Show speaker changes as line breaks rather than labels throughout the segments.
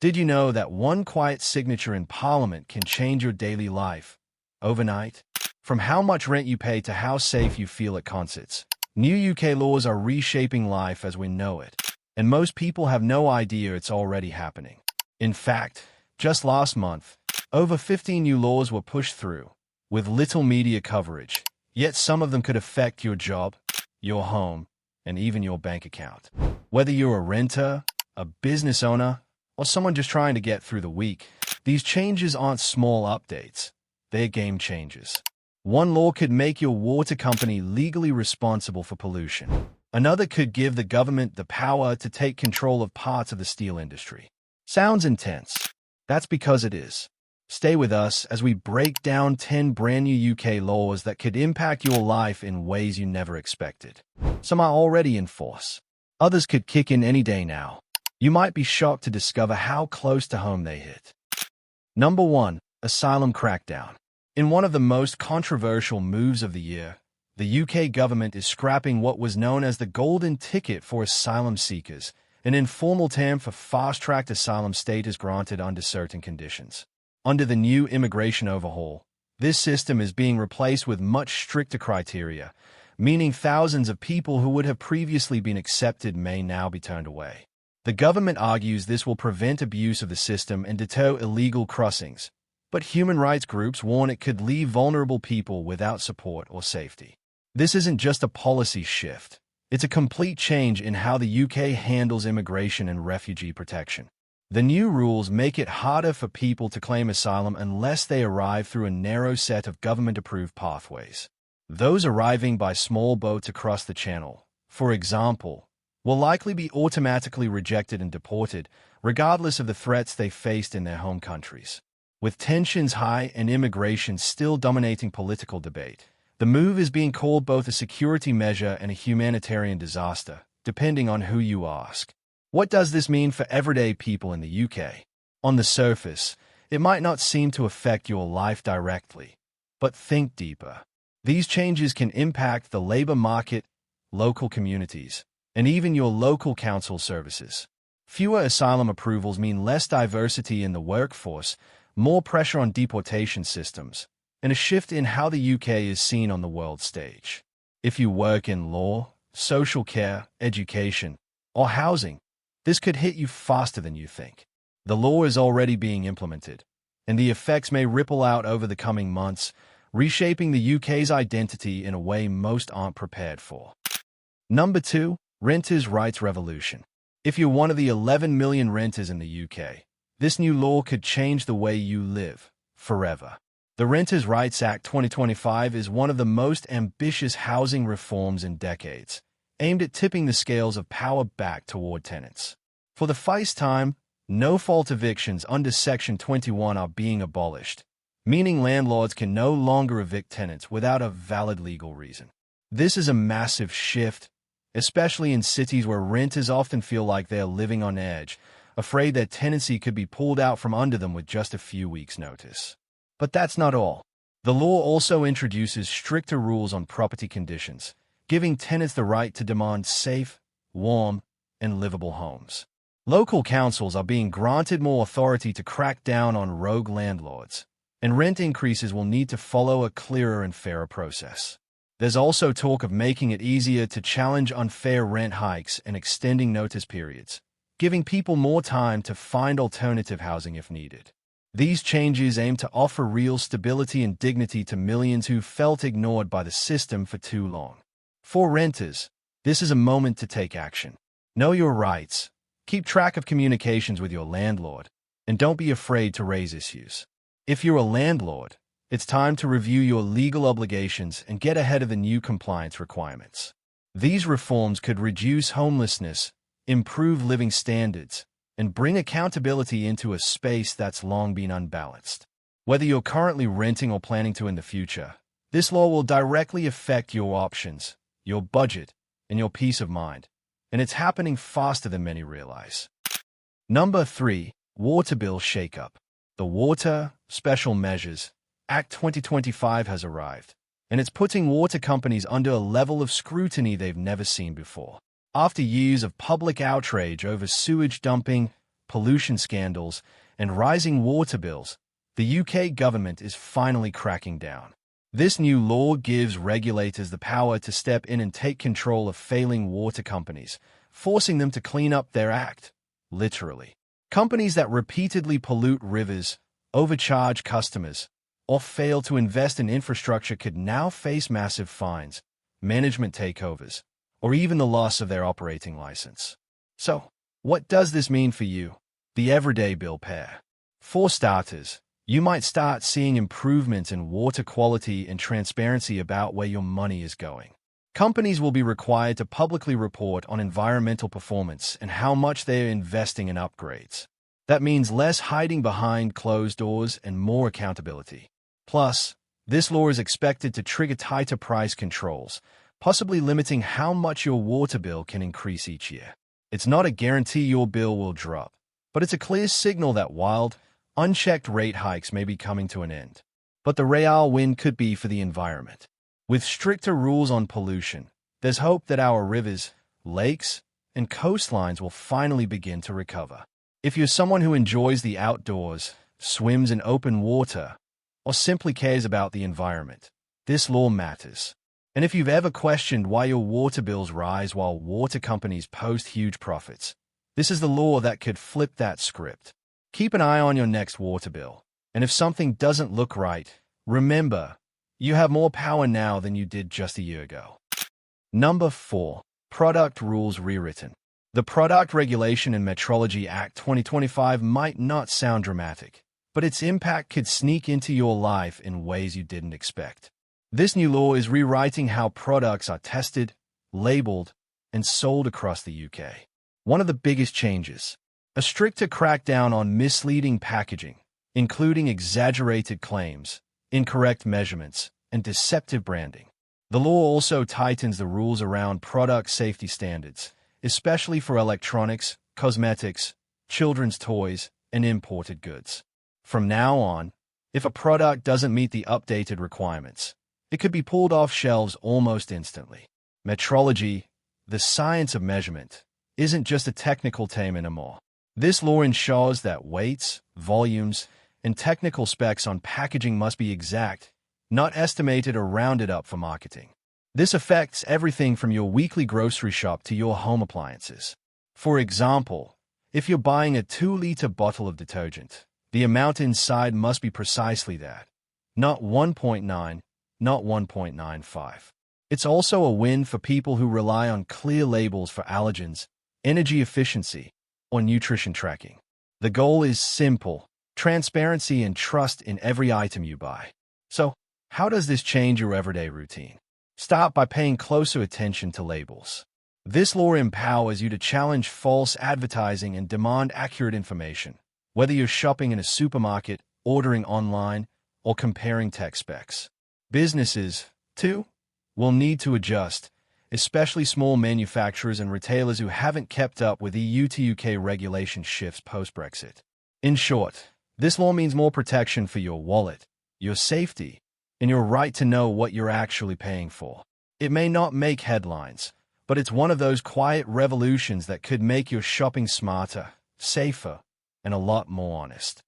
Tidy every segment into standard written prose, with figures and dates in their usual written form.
Did you know that one quiet signature in Parliament can change your daily life overnight? From how much rent you pay to how safe you feel at concerts, new UK laws are reshaping life as we know it, and most people have no idea it's already happening. In fact, just last month, over 15 new laws were pushed through, with little media coverage, yet some of them could affect your job, your home, and even your bank account. Whether you're a renter, a business owner, or someone just trying to get through the week, these changes aren't small updates, they're game changers. One law could make your water company legally responsible for pollution. Another could give the government the power to take control of parts of the steel industry. Sounds intense. That's because it is. Stay with us as we break down 10 brand new UK laws that could impact your life in ways you never expected. Some are already in force. Others could kick in any day now. You might be shocked to discover how close to home they hit. Number 1. Asylum crackdown. In one of the most controversial moves of the year, the UK government is scrapping what was known as the golden ticket for asylum seekers, an informal term for fast-tracked asylum status granted under certain conditions. Under the new immigration overhaul, this system is being replaced with much stricter criteria, meaning thousands of people who would have previously been accepted may now be turned away. The government argues this will prevent abuse of the system and deter illegal crossings, but human rights groups warn it could leave vulnerable people without support or safety. This isn't just a policy shift. It's a complete change in how the UK handles immigration and refugee protection. The new rules make it harder for people to claim asylum unless they arrive through a narrow set of government-approved pathways. Those arriving by small boats across the Channel, for example, will likely be automatically rejected and deported, regardless of the threats they faced in their home countries. With tensions high and immigration still dominating political debate, the move is being called both a security measure and a humanitarian disaster, depending on who you ask. What does this mean for everyday people in the UK? On the surface, it might not seem to affect your life directly, but think deeper. These changes can impact the labor market, local communities, and even your local council services. Fewer asylum approvals mean less diversity in the workforce, more pressure on deportation systems, and a shift in how the UK is seen on the world stage. If you work in law, social care, education, or housing, this could hit you faster than you think. The law is already being implemented, and the effects may ripple out over the coming months, reshaping the UK's identity in a way most aren't prepared for. Number 2. Renters' rights revolution. If you're one of the 11 million renters in the UK, this new law could change the way you live forever. The Renters' Rights Act 2025 is one of the most ambitious housing reforms in decades, aimed at tipping the scales of power back toward tenants. For the first time, no-fault evictions under Section 21 are being abolished, meaning landlords can no longer evict tenants without a valid legal reason. This is a massive shift, especially in cities where renters often feel like they're living on edge, afraid their tenancy could be pulled out from under them with just a few weeks' notice. But that's not all. The law also introduces stricter rules on property conditions, giving tenants the right to demand safe, warm, and livable homes. Local councils are being granted more authority to crack down on rogue landlords, and rent increases will need to follow a clearer and fairer process. There's also talk of making it easier to challenge unfair rent hikes and extending notice periods, giving people more time to find alternative housing if needed. These changes aim to offer real stability and dignity to millions who felt ignored by the system for too long. For renters, this is a moment to take action. Know your rights, keep track of communications with your landlord, and don't be afraid to raise issues. If you're a landlord, it's time to review your legal obligations and get ahead of the new compliance requirements. These reforms could reduce homelessness, improve living standards, and bring accountability into a space that's long been unbalanced. Whether you're currently renting or planning to in the future, this law will directly affect your options, your budget, and your peace of mind, and it's happening faster than many realize. Number 3. Water Bill Shakeup. The Water Special Measures Act 2025 has arrived, and it's putting water companies under a level of scrutiny they've never seen before. After years of public outrage over sewage dumping, pollution scandals, and rising water bills, the UK government is finally cracking down. This new law gives regulators the power to step in and take control of failing water companies, forcing them to clean up their act, literally. Companies that repeatedly pollute rivers, overcharge customers, or fail to invest in infrastructure could now face massive fines, management takeovers, or even the loss of their operating license. So, what does this mean for you, the everyday bill payer? For starters, you might start seeing improvements in water quality and transparency about where your money is going. Companies will be required to publicly report on environmental performance and how much they are investing in upgrades. That means less hiding behind closed doors and more accountability. Plus, this law is expected to trigger tighter price controls, possibly limiting how much your water bill can increase each year. It's not a guarantee your bill will drop, but it's a clear signal that wild, unchecked rate hikes may be coming to an end. But the real win could be for the environment. With stricter rules on pollution, there's hope that our rivers, lakes, and coastlines will finally begin to recover. If you're someone who enjoys the outdoors, swims in open water, or simply cares about the environment, this law matters. And if you've ever questioned why your water bills rise while water companies post huge profits, this is the law that could flip that script. Keep an eye on your next water bill, and if something doesn't look right, remember, you have more power now than you did just a year ago. Number 4. Product rules rewritten. The Product Regulation and Metrology Act 2025 might not sound dramatic, but its impact could sneak into your life in ways you didn't expect. This new law is rewriting how products are tested, labeled, and sold across the UK. One of the biggest changes: a stricter crackdown on misleading packaging, including exaggerated claims, incorrect measurements, and deceptive branding. The law also tightens the rules around product safety standards, especially for electronics, cosmetics, children's toys, and imported goods. From now on, if a product doesn't meet the updated requirements, it could be pulled off shelves almost instantly. Metrology, the science of measurement, isn't just a technical term anymore. This law ensures that weights, volumes, and technical specs on packaging must be exact, not estimated or rounded up for marketing. This affects everything from your weekly grocery shop to your home appliances. For example, if you're buying a 2-liter bottle of detergent, the amount inside must be precisely that, not 1.9, not 1.95. It's also a win for people who rely on clear labels for allergens, energy efficiency, or nutrition tracking. The goal is simple: transparency and trust in every item you buy. So, how does this change your everyday routine? Start by paying closer attention to labels. This law empowers you to challenge false advertising and demand accurate information, whether you're shopping in a supermarket, ordering online, or comparing tech specs. Businesses, too, will need to adjust, especially small manufacturers and retailers who haven't kept up with EU to UK regulation shifts post-Brexit. In short, this law means more protection for your wallet, your safety, and your right to know what you're actually paying for. It may not make headlines, but it's one of those quiet revolutions that could make your shopping smarter, safer, and a lot more honest.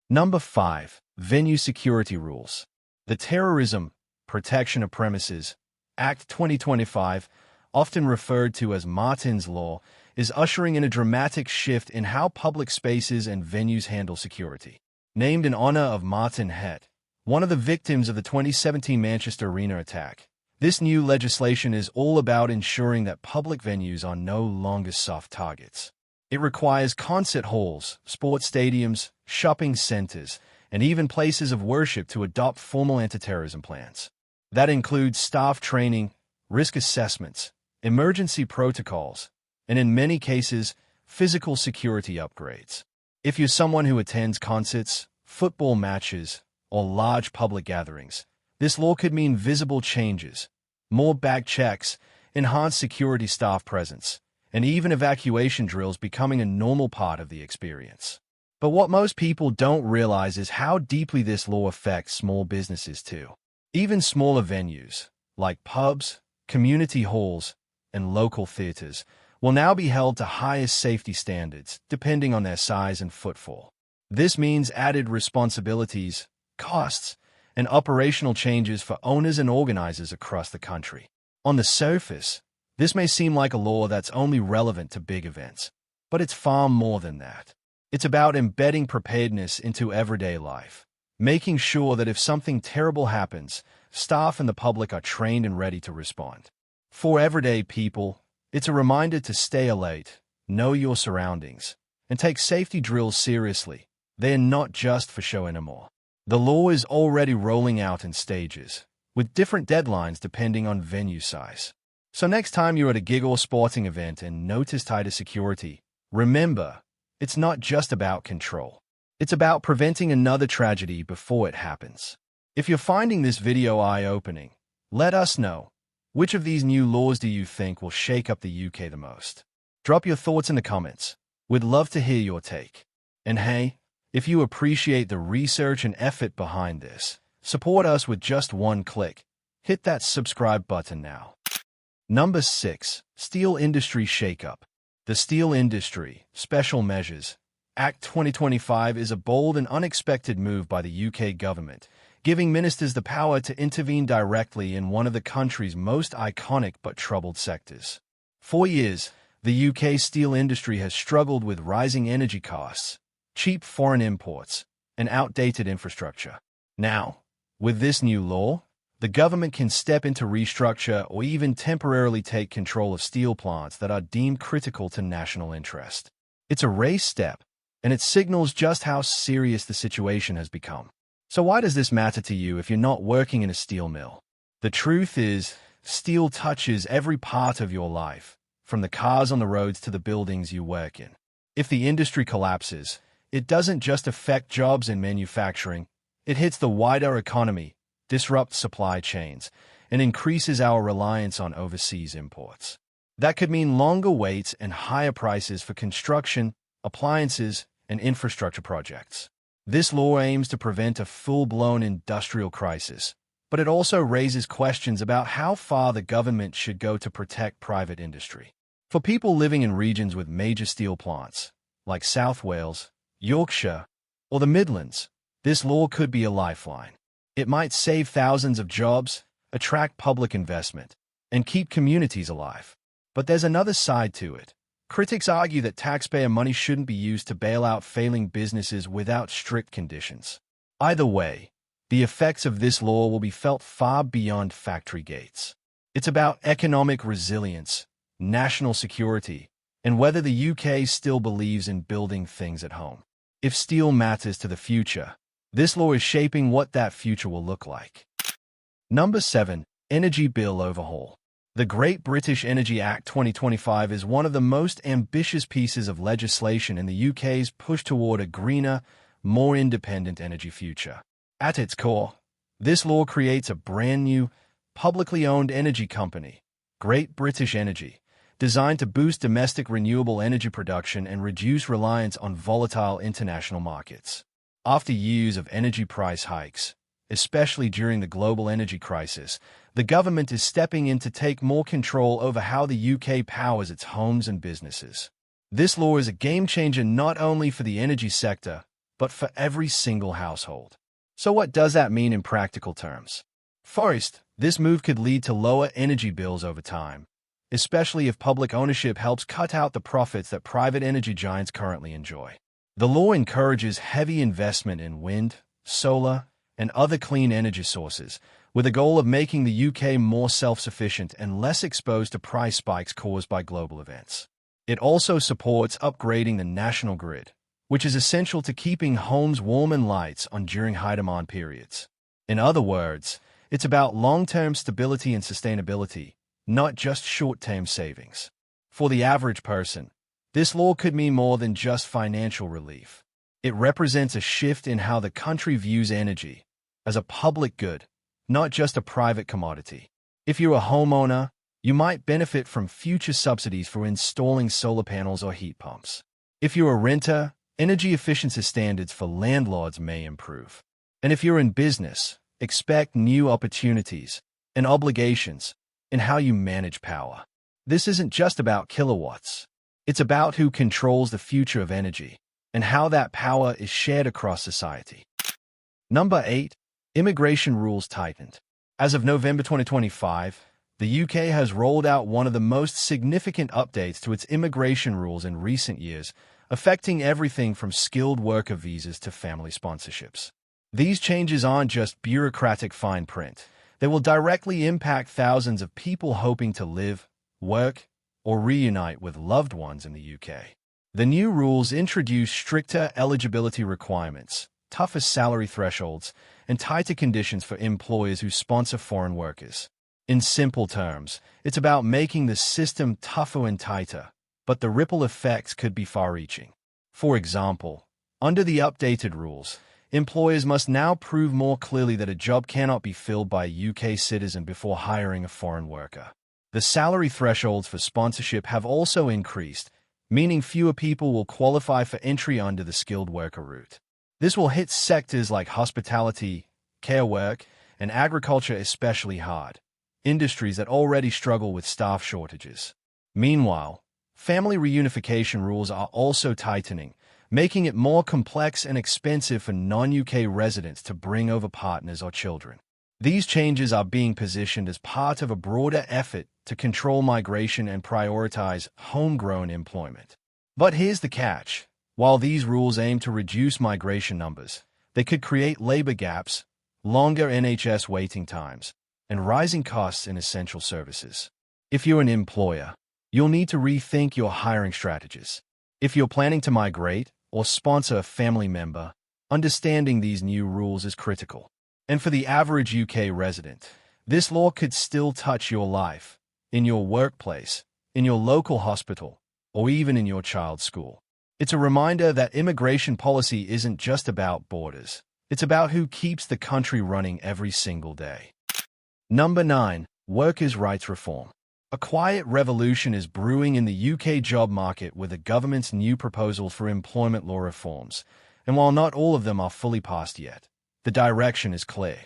Number 5. Venue security rules. The Terrorism Protection of Premises Act 2025, often referred to as Martin's Law, is ushering in a dramatic shift in how public spaces and venues handle security. Named in honor of Martin Hett, one of the victims of the 2017 Manchester Arena attack, this new legislation is all about ensuring that public venues are no longer soft targets. It requires concert halls, sports stadiums, shopping centers, and even places of worship to adopt formal anti-terrorism plans. That includes staff training, risk assessments, emergency protocols, and in many cases, physical security upgrades. If you're someone who attends concerts, football matches, or large public gatherings, this law could mean visible changes, more bag checks, enhanced security staff presence, and even evacuation drills becoming a normal part of the experience. But what most people don't realize is how deeply this law affects small businesses too. Even smaller venues, like pubs, community halls, and local theaters, will now be held to highest safety standards, depending on their size and footfall. This means added responsibilities, costs, and operational changes for owners and organizers across the country. On the surface, this may seem like a law that's only relevant to big events, but it's far more than that. It's about embedding preparedness into everyday life, making sure that if something terrible happens, staff and the public are trained and ready to respond. For everyday people, it's a reminder to stay alert, know your surroundings, and take safety drills seriously. They're not just for show anymore. The law is already rolling out in stages, with different deadlines depending on venue size. So next time you're at a gig or sporting event and notice tighter security, remember, it's not just about control. It's about preventing another tragedy before it happens. If you're finding this video eye-opening, let us know. Which of these new laws do you think will shake up the UK the most? Drop your thoughts in the comments. We'd love to hear your take. And hey, if you appreciate the research and effort behind this, support us with just one click. Hit that subscribe button now. Number 6. Steel Industry Shakeup. The Steel Industry Special Measures Act 2025 is a bold and unexpected move by the UK government, giving ministers the power to intervene directly in one of the country's most iconic but troubled sectors. For years, the UK steel industry has struggled with rising energy costs, cheap foreign imports, and outdated infrastructure. Now, with this new law, the government can step in to restructure or even temporarily take control of steel plants that are deemed critical to national interest. It's a race step, and it signals just how serious the situation has become. So why does this matter to you if you're not working in a steel mill? The truth is, steel touches every part of your life, from the cars on the roads to the buildings you work in. If the industry collapses, it doesn't just affect jobs in manufacturing, it hits the wider economy, disrupts supply chains, and increases our reliance on overseas imports. That could mean longer waits and higher prices for construction, appliances, and infrastructure projects. This law aims to prevent a full-blown industrial crisis, but it also raises questions about how far the government should go to protect private industry. For people living in regions with major steel plants, like South Wales, Yorkshire, or the Midlands, this law could be a lifeline. It might save thousands of jobs, attract public investment, and keep communities alive. But there's another side to it. Critics argue that taxpayer money shouldn't be used to bail out failing businesses without strict conditions. Either way, the effects of this law will be felt far beyond factory gates. It's about economic resilience, national security, and whether the UK still believes in building things at home. If steel matters to the future, this law is shaping what that future will look like. Number 7. Energy Bill Overhaul. The Great British Energy Act 2025 is one of the most ambitious pieces of legislation in the UK's push toward a greener, more independent energy future. At its core, this law creates a brand new, publicly owned energy company, Great British Energy, designed to boost domestic renewable energy production and reduce reliance on volatile international markets. After years of energy price hikes, especially during the global energy crisis, the government is stepping in to take more control over how the UK powers its homes and businesses. This law is a game-changer not only for the energy sector, but for every single household. So what does that mean in practical terms? First, this move could lead to lower energy bills over time, especially if public ownership helps cut out the profits that private energy giants currently enjoy. The law encourages heavy investment in wind, solar, and other clean energy sources, with a goal of making the UK more self-sufficient and less exposed to price spikes caused by global events. It also supports upgrading the national grid, which is essential to keeping homes warm and lights on during high-demand periods. In other words, it's about long-term stability and sustainability, not just short-term savings. For the average person, this law could mean more than just financial relief. It represents a shift in how the country views energy, as a public good, not just a private commodity. If you're a homeowner, you might benefit from future subsidies for installing solar panels or heat pumps. If you're a renter, energy efficiency standards for landlords may improve. And if you're in business, expect new opportunities and obligations in how you manage power. This isn't just about kilowatts. It's about who controls the future of energy and how that power is shared across society. Number 8. Immigration rules tightened. As of November 2025, the UK has rolled out one of the most significant updates to its immigration rules in recent years, affecting everything from skilled worker visas to family sponsorships. These changes aren't just bureaucratic fine print. They will directly impact thousands of people hoping to live, work, or reunite with loved ones in the UK. The new rules introduce stricter eligibility requirements, tougher salary thresholds, and tighter conditions for employers who sponsor foreign workers. In simple terms, it's about making the system tougher and tighter, but the ripple effects could be far-reaching. For example, under the updated rules, employers must now prove more clearly that a job cannot be filled by a UK citizen before hiring a foreign worker. The salary thresholds for sponsorship have also increased, meaning fewer people will qualify for entry under the skilled worker route. This will hit sectors like hospitality, care work, and agriculture especially hard, industries that already struggle with staff shortages. Meanwhile, family reunification rules are also tightening, making it more complex and expensive for non-UK residents to bring over partners or children. These changes are being positioned as part of a broader effort to control migration and prioritize homegrown employment. But here's the catch. While these rules aim to reduce migration numbers, they could create labor gaps, longer NHS waiting times, and rising costs in essential services. If you're an employer, you'll need to rethink your hiring strategies. If you're planning to migrate or sponsor a family member, understanding these new rules is critical. And for the average UK resident, this law could still touch your life, in your workplace, in your local hospital, or even in your child's school. It's a reminder that immigration policy isn't just about borders. It's about who keeps the country running every single day. Number 9. Workers' rights reform. A quiet revolution is brewing in the UK job market with the government's new proposals for employment law reforms, and while not all of them are fully passed yet, the direction is clear.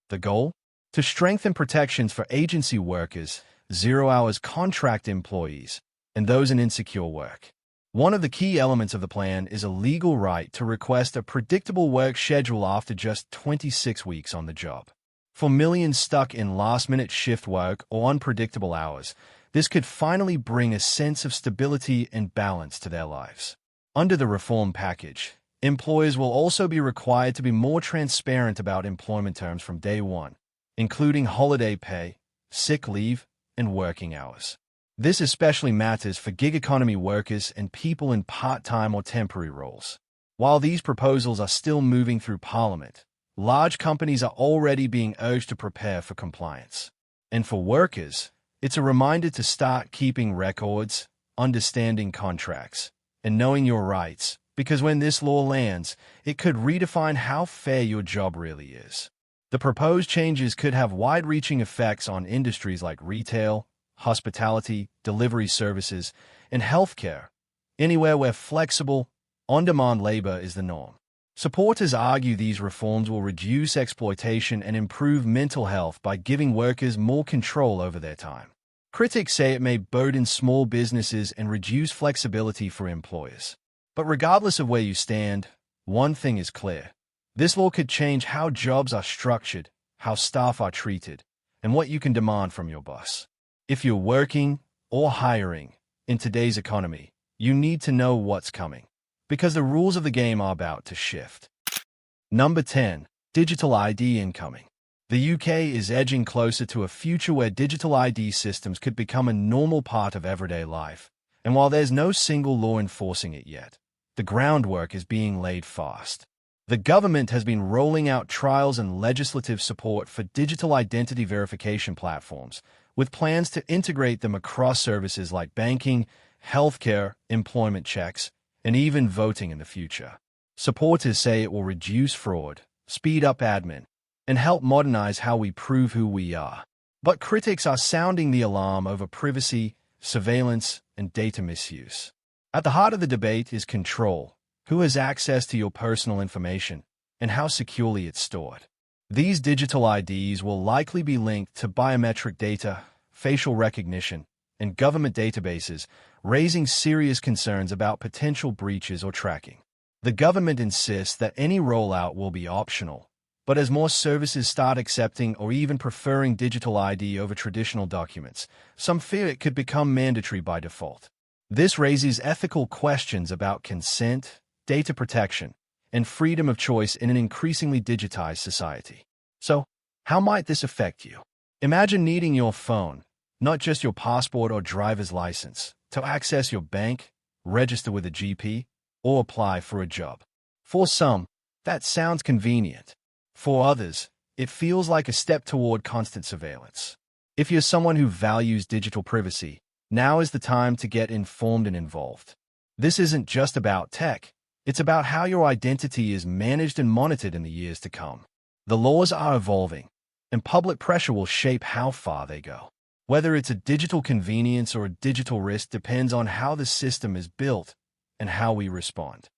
The goal? To strengthen protections for agency workers, zero-hours contract employees, and those in insecure work. One of the key elements of the plan is a legal right to request a predictable work schedule after just 26 weeks on the job. For millions stuck in last-minute shift work or unpredictable hours, this could finally bring a sense of stability and balance to their lives. Under the reform package, employers will also be required to be more transparent about employment terms from day one, including holiday pay, sick leave, and working hours. This especially matters for gig economy workers and people in part-time or temporary roles. While these proposals are still moving through Parliament, large companies are already being urged to prepare for compliance. And for workers, it's a reminder to start keeping records, understanding contracts, and knowing your rights, because when this law lands, it could redefine how fair your job really is. The proposed changes could have wide-reaching effects on industries like retail, hospitality, delivery services, and healthcare, anywhere where flexible, on-demand labor is the norm. Supporters argue these reforms will reduce exploitation and improve mental health by giving workers more control over their time. Critics say it may burden small businesses and reduce flexibility for employers. But regardless of where you stand, one thing is clear. This law could change how jobs are structured, how staff are treated, and what you can demand from your boss. If you're working or hiring in today's economy, you need to know what's coming, because the rules of the game are about to shift. Number 10. Digital ID incoming. The UK is edging closer to a future where digital ID systems could become a normal part of everyday life, and while there's no single law enforcing it yet, the groundwork is being laid fast. The government has been rolling out trials and legislative support for digital identity verification platforms, with plans to integrate them across services like banking, healthcare, employment checks, and even voting in the future. Supporters say it will reduce fraud, speed up admin, and help modernize how we prove who we are. But critics are sounding the alarm over privacy, surveillance, and data misuse. At the heart of the debate is control. Who has access to your personal information, and how securely it's stored? These digital IDs will likely be linked to biometric data, facial recognition, and government databases, raising serious concerns about potential breaches or tracking. The government insists that any rollout will be optional, but as more services start accepting or even preferring digital ID over traditional documents, some fear it could become mandatory by default. This raises ethical questions about consent, data protection, and freedom of choice in an increasingly digitized society. So, how might this affect you? Imagine needing your phone, not just your passport or driver's license, to access your bank, register with a GP, or apply for a job. For some, that sounds convenient. For others, it feels like a step toward constant surveillance. If you're someone who values digital privacy, now is the time to get informed and involved. This isn't just about tech. It's about how your identity is managed and monitored in the years to come. The laws are evolving, and public pressure will shape how far they go. Whether it's a digital convenience or a digital risk depends on how the system is built and how we respond.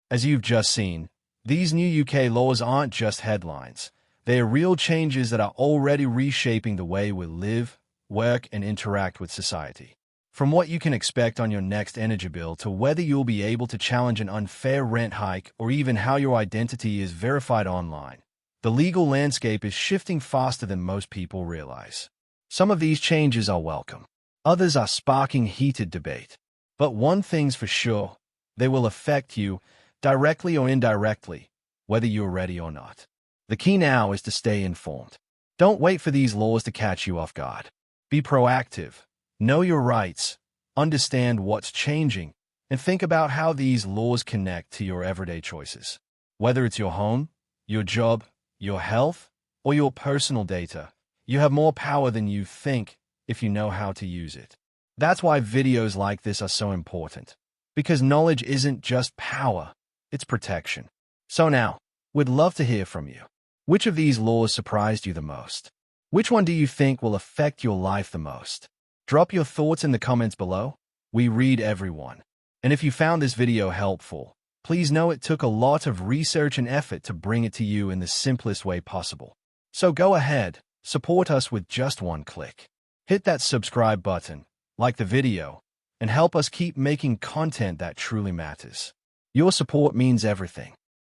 As you've just seen, these new UK laws aren't just headlines. They are real changes that are already reshaping the way we live, work, and interact with society. From what you can expect on your next energy bill to whether you'll be able to challenge an unfair rent hike or even how your identity is verified online, the legal landscape is shifting faster than most people realize. Some of these changes are welcome. Others are sparking heated debate. But one thing's for sure, they will affect you, directly or indirectly, whether you're ready or not. The key now is to stay informed. Don't wait for these laws to catch you off guard. Be proactive, know your rights, understand what's changing, and think about how these laws connect to your everyday choices. Whether it's your home, your job, your health, or your personal data, you have more power than you think if you know how to use it. That's why videos like this are so important. Because knowledge isn't just power, it's protection. So now, we'd love to hear from you. Which of these laws surprised you the most? Which one do you think will affect your life the most? Drop your thoughts in the comments below. We read everyone. And if you found this video helpful, please know it took a lot of research and effort to bring it to you in the simplest way possible. So go ahead, support us with just one click. Hit that subscribe button, like the video, and help us keep making content that truly matters. Your support means everything.